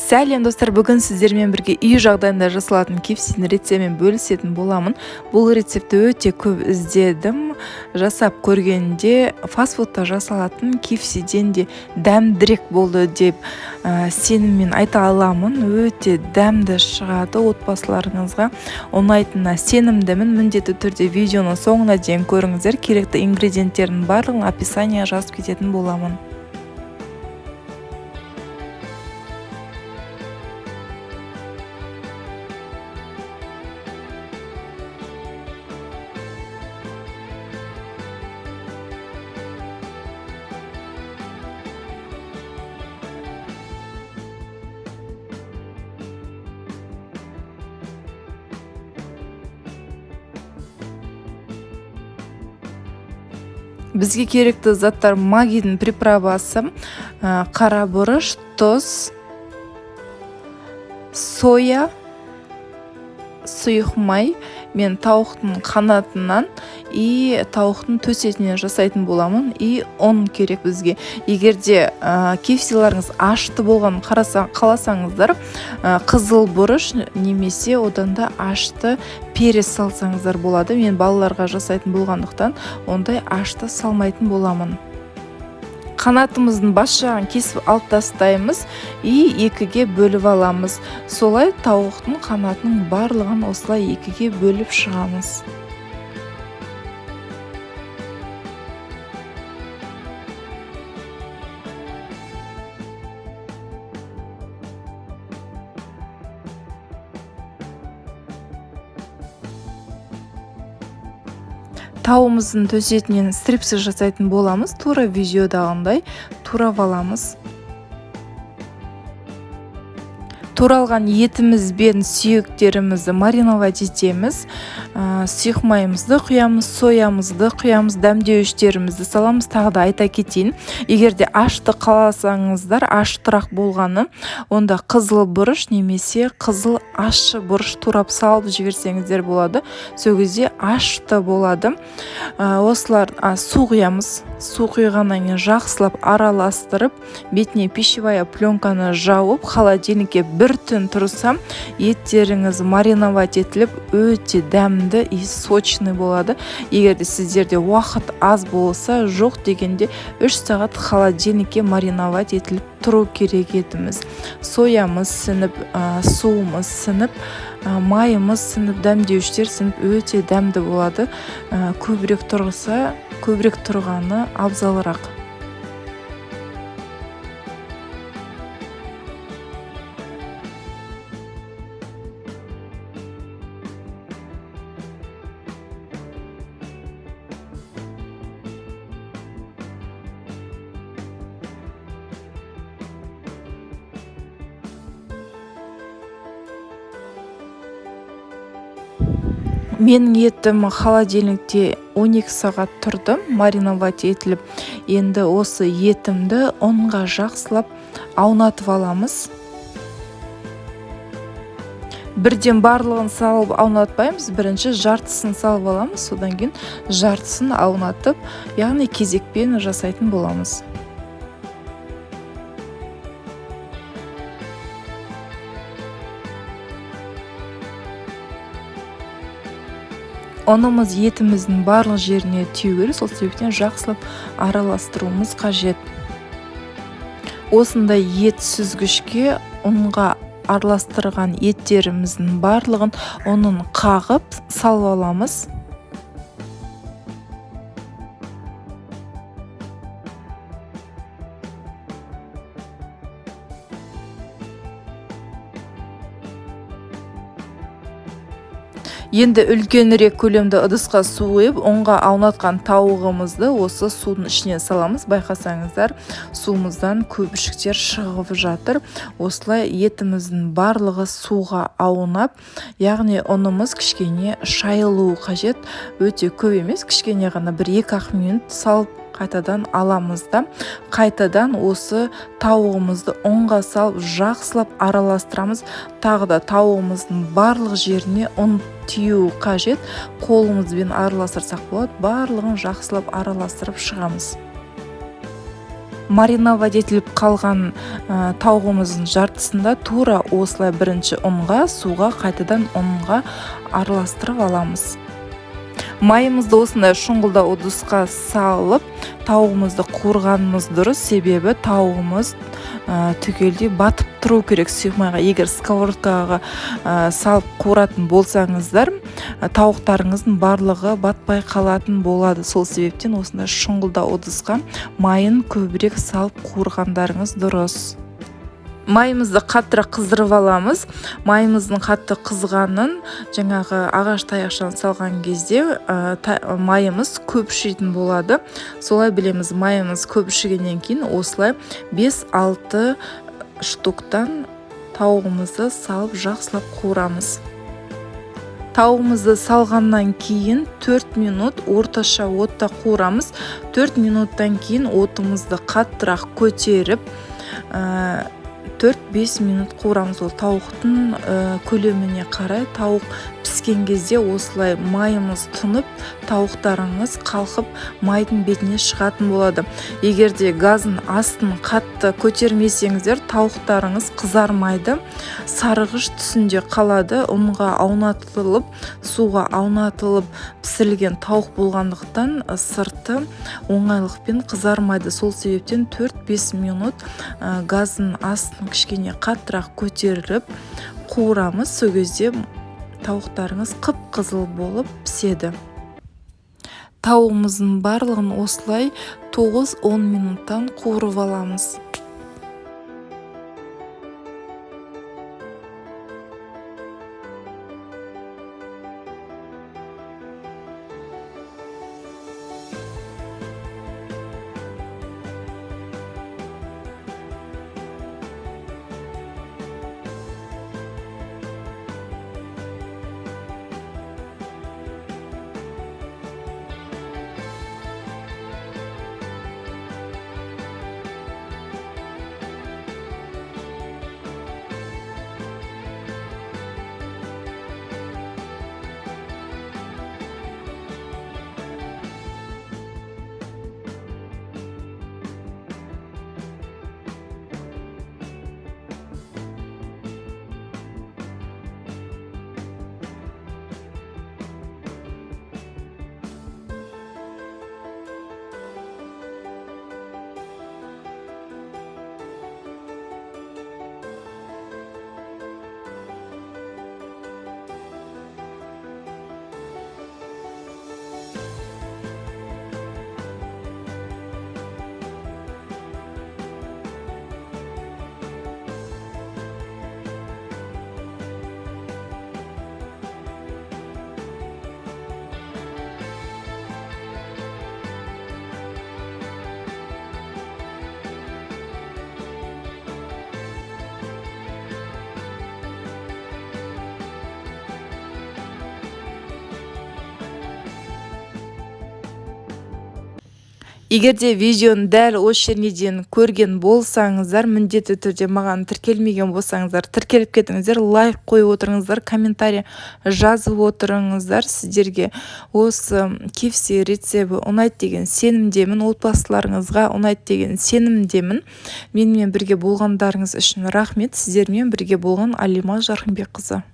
Сәлем достар, бүгін сіздермен бірге үй жағдайында жасалатын KFC-ні рецептімен бөлісетін боламын. Бұл рецепті өте көп іздедім. Жасап көргенде фастфудта жасалатын KFC-ден де дәмдірек болды деп сеніммен айта аламын. Өте дәмді шығады, отбасыларыңызға ұнайтынына сенімдімін. Міндетті түрде видеоны соңына дейін көріңіздер. Керекті ингредиенттердің барлығын описанияға жазып кететін боламын. Бізге керекті заттар: магидің приправасы, қара бұрыш, тұз, соя, сұйық май. Мен тауықтың қанатынан и тауықтың төс етінен жасайтын боламын. И он керек бізге. Егерде KFC-ларыңыз ашты болған қаласаңыздар, қызыл бұрыш немесе одан да ашты перец салсаңыздар болады. Мен балаларға жасайтын болғандықтан ондай ашты салмайтын боламын. Қанатымыздың бас жағын кесіп алып тастаймыз и екіге бөліп аламыз. Солай тауықтың қанатының барлығын осылай екіге бөліп шығамыз. Тауымыздың төс етінен стрипсіз жасайтын боламыз. Тура видеодағындай турап аламыз. Туралған етіміз бен сүйектерімізді мариновать етеміз. Сұйық майымызды құямыз, соямызды құямыз, дәмдеуіштерімізді саламыз. Тағы да айта кетейін, егерде ашты қаласаңыздар, аштырақ болғаны, онда қызыл бұрыш немесе қызыл ащы бұрыш турап салып жіберсеңіздер болады. Сол кезде ашты болады. Осылар су құямыз. Су құйғаннан кейін жақсылап араластырып, бетіне пищевая пленканы жауып, холодильникке бір түн тұрсам, еттеріңіз мариновать етіліп, өте дәмді и сочный болады. Егерде сіздерде уақыт аз болса, жоқ дегенде 3 сағат холодильникке мариновать етіліп тұру керек етіміз. Соямыз сініп, суымыз сініп, майымыз сініп, дәмдеуіштер сініп, өте дәмді болады. Көбірек тұрғысы, көбірек тұрғаны абзалырақ. Менің етім холодильникте 12 сағат тұрды, мариновать етіліп. Енді осы етімді онға жақсылап аунатып аламыз. Бірден барлығын салып аунатпаймыз. Бірінші жартысын салып аламыз, содан кейін жартысын аунатып, яғни кезекпен жасайтын боламыз. Онымыз етіміздің барлық жеріне тию керек, сол себептен жақсылап араластыруымыз қажет. Осындай ет сүзгішке ұнға араластырған еттеріміздің барлығын оның қағып салып аламыз. Енді үлкенірек көлемді ыдысқа су құйып, онға аунатқан тауығымызды осы судың ішіне саламыз. Байқасаңыздар, суымыздан көбіршіктер шығып жатыр. Осылай етіміздің барлығы суға аунап, яғни ұнымыз кішкене шайылуы қажет. Өте көп емес, кішкене ғана 1-2 минут салып қайтадан аламыз да, қайтадан осы тауығымызды ұнға салып жақсылап араластырамыз. Тағы да тауығымыздың барлық жеріне ұн тию қажет. Қолымызбен араластырсақ болады. Барлығын жақсылап араластырып шығамыз. мариновать етіліп қалған тауығымыздың жартысында тура осылай бірінші ұнға, суға, қайтадан ұнға араластырып аламыз. Майымызды осындай шұңғылда ыдысқа салып, тауығымызды қуырғанымыз дұрыс, себебі тауығымыз түгелдей батып тұру керек сұйық Егер сковородкаға салып қуыратын болсаңыздар, тауықтарыңыздың барлығы батпай қалатын болады. Сол себептен осындай шұңғылда ыдысқа майын көбірек салып қуырғандарыңыз дұрыс. Майымызды қаттырақ қыздырып аламыз. Майымыздың қатты қызғанын жаңағы ағаш таяқшаны салған кезде майымыз көп шийтін болады. Солай білеміз, майымыз көп шигеннен кейін осылай 5-6 штуктан тауығымызды салып жақсылап қуырамыз. Тауығымызды салғаннан кейін 4 минут орташа отта қуырамыз. 4 минуттан кейін отымызды қаттырақ көтеріп 4-5 минут қуырамыз. Ол тауықтың көлеміне қарай, тауық піскен кезде осылай майымыз тұнып, тауықтарыңыз қалқып майдың бетіне шығатын болады. Егерде газын астын қатты көтермесеңіздер, тауықтарыңыз қызармайды, сарғыш түсінде қалады. Ұнға аунатылып, суға аунатылып пісірілген тауық болғандықтан сырты оңайлықпен қызармайды. Сол себептен 4-5 минут газын астын кішкене қаттырақ көтеріліп қуырамыз. Сол кезде тауықтарыңыз қып-қызыл болып піседі. Тауығымыздың барлығын осылай 9-10 минуттан қуырып аламыз. Егерде видеоны дәл осы жеріне дейін көрген болсаңыздар, міндетті түрде маған тіркелмеген болсаңыздар, тіркеліп кетіңіздер, лайк қойып отырыңыздар, комментарий жазып отырыңыздар. Сіздерге осы KFC рецебі ұнайды деген сенімдемін, отбасыларыңызға ұнайды деген сенімдемін. Менімен бірге болғандарыңыз үшін рахмет. Сіздермен бірге болған Алима Жарқынбекқызы.